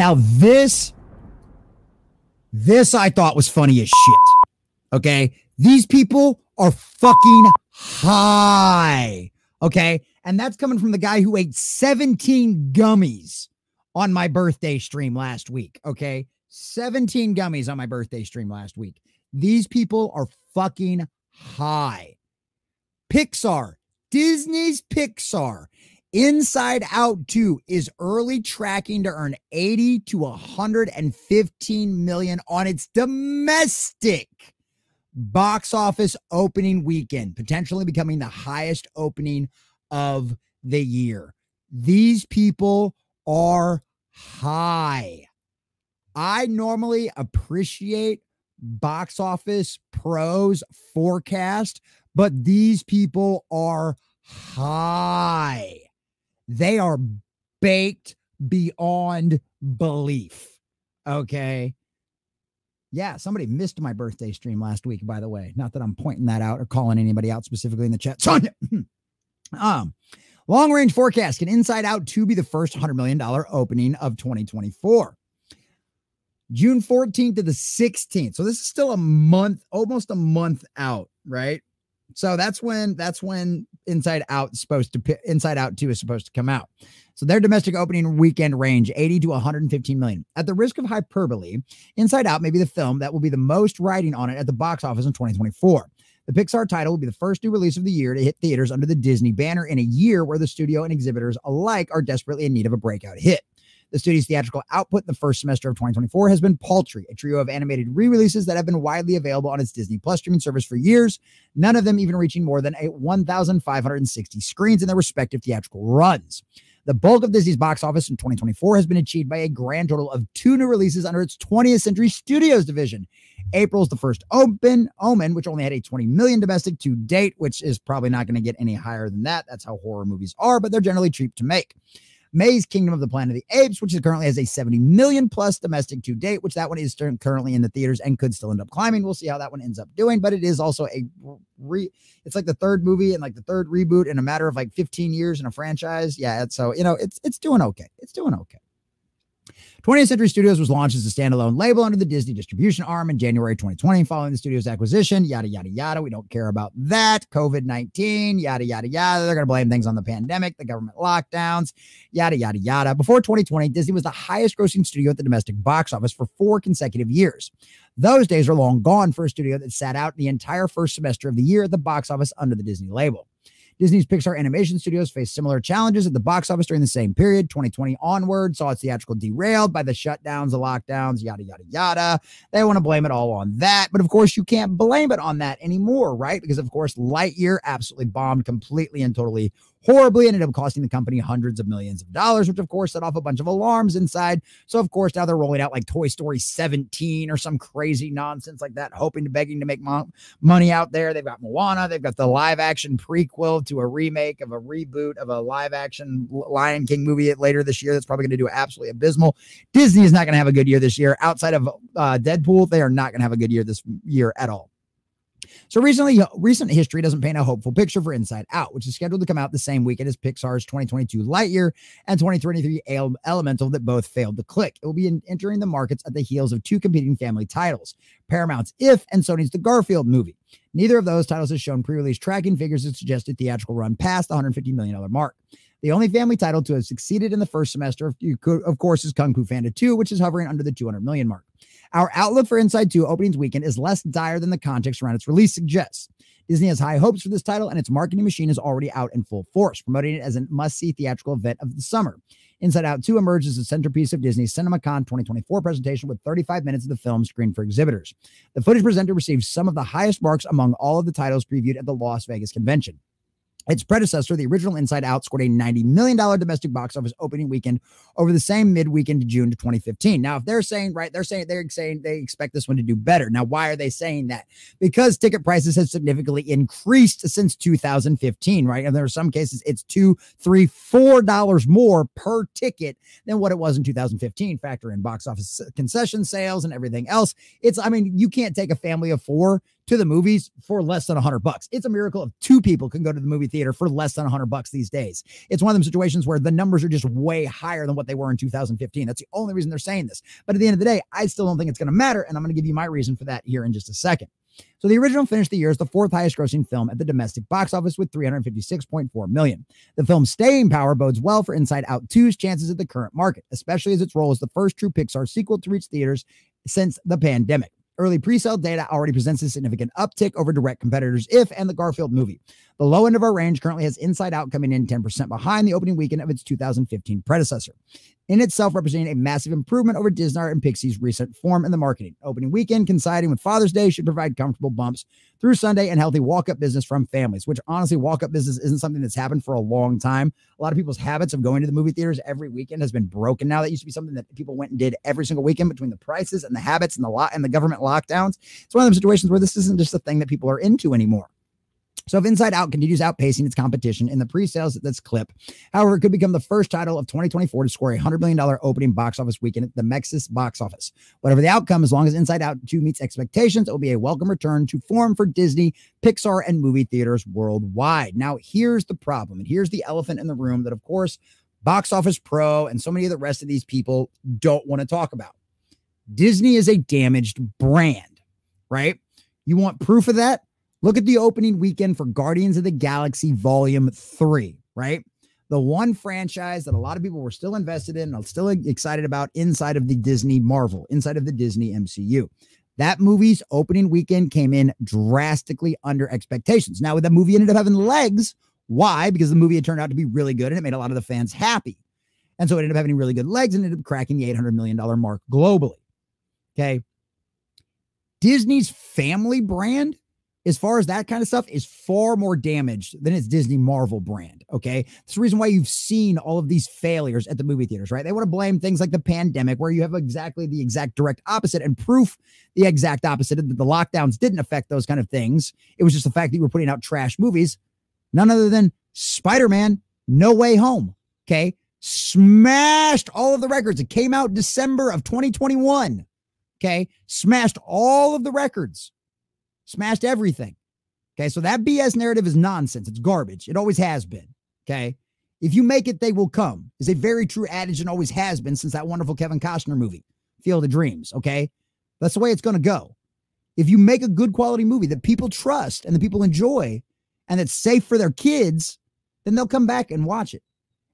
Now this I thought was funny as shit. Okay. These people are fucking high. Okay. And that's coming from the guy who ate 17 gummies on my birthday stream last week. Okay. 17 gummies on my birthday stream last week. These people are fucking high. Pixar, Disney's Pixar, Inside Out 2 is early tracking to earn 80 to 115 million on its domestic box office opening weekend, potentially becoming the highest opening of the year. These people are high. I normally appreciate box office pros forecast, but these people are high. They are baked beyond belief. Okay. Yeah, somebody missed my birthday stream last week, by the way. Not that I'm pointing that out or calling anybody out specifically in the chat. Sonia. Long range forecast. Can Inside Out 2 be the first $100 million opening of 2024? June 14th to the 16th. So this is still a month, almost a month out, right? So that's when Inside Out 2 is supposed to come out. So their domestic opening weekend range 80 to 115 million. At the risk of hyperbole, Inside Out may be the film that will be the most riding on it at the box office in 2024. The Pixar title will be the first new release of the year to hit theaters under the Disney banner in a year where the studio and exhibitors alike are desperately in need of a breakout hit. The studio's theatrical output in the first semester of 2024 has been paltry, a trio of animated re-releases that have been widely available on its Disney Plus streaming service for years, none of them even reaching more than 1,560 screens in their respective theatrical runs. The bulk of Disney's box office in 2024 has been achieved by a grand total of 2 new releases under its 20th Century Studios division. April's The First Omen, which only had a 20 million domestic to date, which is probably not going to get any higher than that. That's how horror movies are, but they're generally cheap to make. May's Kingdom of the Planet of the Apes, which currently has a 70 million plus domestic to date, which that one is currently in the theaters and could still end up climbing. We'll see how that one ends up doing, but it is also it's like the third movie and like the third reboot in a matter of like 15 years in a franchise. Yeah. So, it's doing okay. It's doing okay. 20th Century Studios was launched as a standalone label under the Disney distribution arm in January 2020, following the studio's acquisition, yada, yada, yada. We don't care about that. COVID-19, yada, yada, yada. They're going to blame things on the pandemic, the government lockdowns, yada, yada, yada. Before 2020, Disney was the highest grossing studio at the domestic box office for 4 consecutive years. Those days are long gone for a studio that sat out the entire first semester of the year at the box office under the Disney label. Disney's Pixar animation studios faced similar challenges at the box office during the same period. 2020 onward saw its theatrical derailed by the shutdowns, the lockdowns, yada, yada, yada. They want to blame it all on that. But of course, you can't blame it on that anymore, right? Because of course, Lightyear absolutely bombed completely and totally horribly, ended up costing the company hundreds of millions of dollars, which of course set off a bunch of alarms inside. So of course, now they're rolling out like Toy Story 17 or some crazy nonsense like that, begging to make money out there. They've got Moana. They've got the live action prequel to a remake of a reboot of a live action Lion King movie later this year. That's probably going to do absolutely abysmal. Disney is not going to have a good year this year. Outside of Deadpool, they are not going to have a good year this year at all. So recent history doesn't paint a hopeful picture for Inside Out, which is scheduled to come out the same weekend as Pixar's 2022 Lightyear and 2023 Elemental that both failed to click. It will be entering the markets at the heels of 2 competing family titles, Paramount's If and Sony's The Garfield movie. Neither of those titles has shown pre-release tracking figures that suggest a theatrical run past the $150 million mark. The only family title to have succeeded in the first semester, of course, is Kung Fu Panda 2, which is hovering under the 200 million mark. Our outlook for Inside 2 openings weekend is less dire than the context around its release suggests. Disney has high hopes for this title, and its marketing machine is already out in full force, promoting it as a must-see theatrical event of the summer. Inside Out 2 emerged as the centerpiece of Disney's CinemaCon 2024 presentation with 35 minutes of the film screened for exhibitors. The footage presented received some of the highest marks among all of the titles previewed at the Las Vegas convention. Its predecessor, the original Inside Out, scored a $90 million domestic box office opening weekend over the same mid-weekend to June to 2015. Now, if they're saying they expect this one to do better. Now, why are they saying that? Because ticket prices have significantly increased since 2015, right? And there are some cases it's $2, $3, $4 more per ticket than what it was in 2015. Factor in box office concession sales and everything else. You can't take a family of 4 to the movies for less than $100. It's a miracle if 2 people can go to the movie theater for less than $100 these days. It's one of them situations where the numbers are just way higher than what they were in 2015. That's the only reason they're saying this. But at the end of the day, I still don't think it's going to matter. And I'm going to give you my reason for that here in just a second. So the original finished the year as the 4th highest grossing film at the domestic box office with $356.4 million. The film's staying power bodes well for Inside Out 2's chances at the current market, especially as its role as the first true Pixar sequel to reach theaters since the pandemic. Early pre-sale data already presents a significant uptick over direct competitors If and the Garfield movie. The low end of our range currently has Inside Out coming in 10% behind the opening weekend of its 2015 predecessor, in itself representing a massive improvement over Disney and Pixar's recent form in the marketing. Opening weekend coinciding with Father's Day should provide comfortable bumps through Sunday and healthy walk-up business from families, which honestly, walk-up business isn't something that's happened for a long time. A lot of people's habits of going to the movie theaters every weekend has been broken now. That used to be something that people went and did every single weekend between the prices and the habits and the government lockdowns. It's one of those situations where this isn't just a thing that people are into anymore. So if Inside Out continues outpacing its competition in the pre-sales at this clip, however, it could become the first title of 2024 to score a $100 million opening box office weekend at the Mexis box office. Whatever the outcome, as long as Inside Out 2 meets expectations, it will be a welcome return to form for Disney, Pixar, and movie theaters worldwide. Now, here's the problem, and here's the elephant in the room that, of course, Box Office Pro and so many of the rest of these people don't want to talk about. Disney is a damaged brand, right? You want proof of that? Look at the opening weekend for Guardians of the Galaxy Volume 3, right? The one franchise that a lot of people were still invested in and still excited about inside of the Disney Marvel, inside of the Disney MCU. That movie's opening weekend came in drastically under expectations. Now, the movie ended up having legs. Why? Because the movie had turned out to be really good and it made a lot of the fans happy. And so it ended up having really good legs and ended up cracking the $800 million mark globally. Okay. Disney's family brand, as far as that kind of stuff, is far more damaged than its Disney Marvel brand, okay? That's the reason why you've seen all of these failures at the movie theaters, right? They want to blame things like the pandemic, where you have exactly the exact direct opposite and proof the exact opposite, that the lockdowns didn't affect those kind of things. It was just the fact that you were putting out trash movies. None other than Spider-Man No Way Home, okay? Smashed all of the records. It came out December of 2021, okay? Smashed all of the records. Smashed everything. Okay, so that BS narrative is nonsense. It's garbage. It always has been. Okay, if you make it, they will come is a very true adage and always has been since that wonderful Kevin Costner movie, Field of Dreams. Okay, that's the way it's going to go. If you make a good quality movie that people trust and that people enjoy and that's safe for their kids, then they'll come back and watch it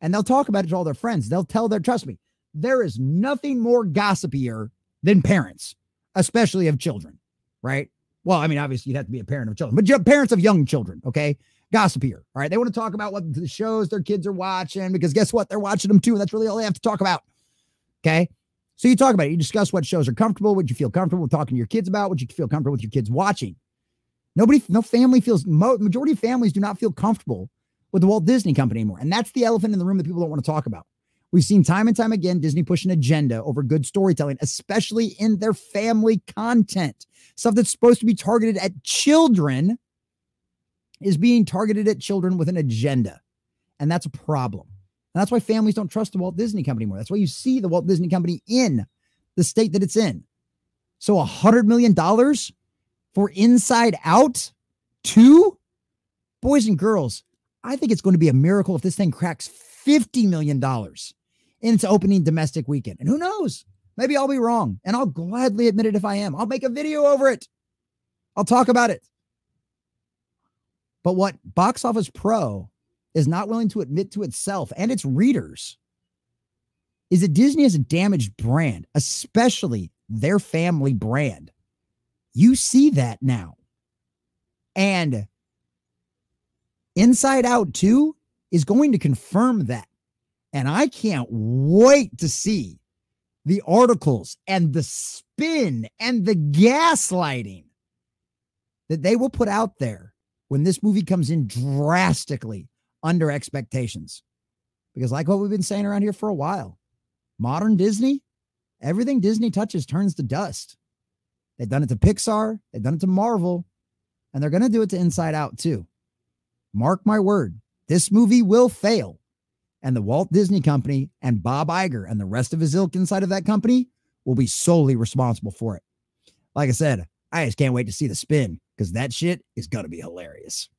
and they'll talk about it to all their friends. They'll tell trust me, there is nothing more gossipier than parents, especially of children, right? Well, I mean, obviously you'd have to be a parent of children, but parents of young children, okay? Gossipier, all right? They want to talk about what the shows their kids are watching because guess what? They're watching them too, and that's really all they have to talk about, okay? So you talk about it. You discuss what shows are comfortable, what you feel comfortable with talking to your kids about, what you feel comfortable with your kids watching. No family feels, majority of families do not feel comfortable with the Walt Disney Company anymore, and that's the elephant in the room that people don't want to talk about. We've seen time and time again Disney push an agenda over good storytelling, especially in their family content. Stuff that's supposed to be targeted at children is being targeted at children with an agenda. And that's a problem. And that's why families don't trust the Walt Disney Company anymore. That's why you see the Walt Disney Company in the state that it's in. So $100 million for Inside Out 2? Boys and girls, I think it's going to be a miracle if this thing cracks $50 million in its opening domestic weekend. And who knows? Maybe I'll be wrong. And I'll gladly admit it if I am. I'll make a video over it. I'll talk about it. But what Box Office Pro is not willing to admit to itself and its readers is that Disney is a damaged brand, especially their family brand. You see that now. And Inside Out 2 is going to confirm that. And I can't wait to see the articles and the spin and the gaslighting that they will put out there when this movie comes in drastically under expectations. Because like what we've been saying around here for a while, modern Disney, everything Disney touches turns to dust. They've done it to Pixar, they've done it to Marvel, and they're going to do it to Inside Out too. Mark my word, this movie will fail. And the Walt Disney Company and Bob Iger and the rest of his ilk inside of that company will be solely responsible for it. Like I said, I just can't wait to see the spin because that shit is going to be hilarious.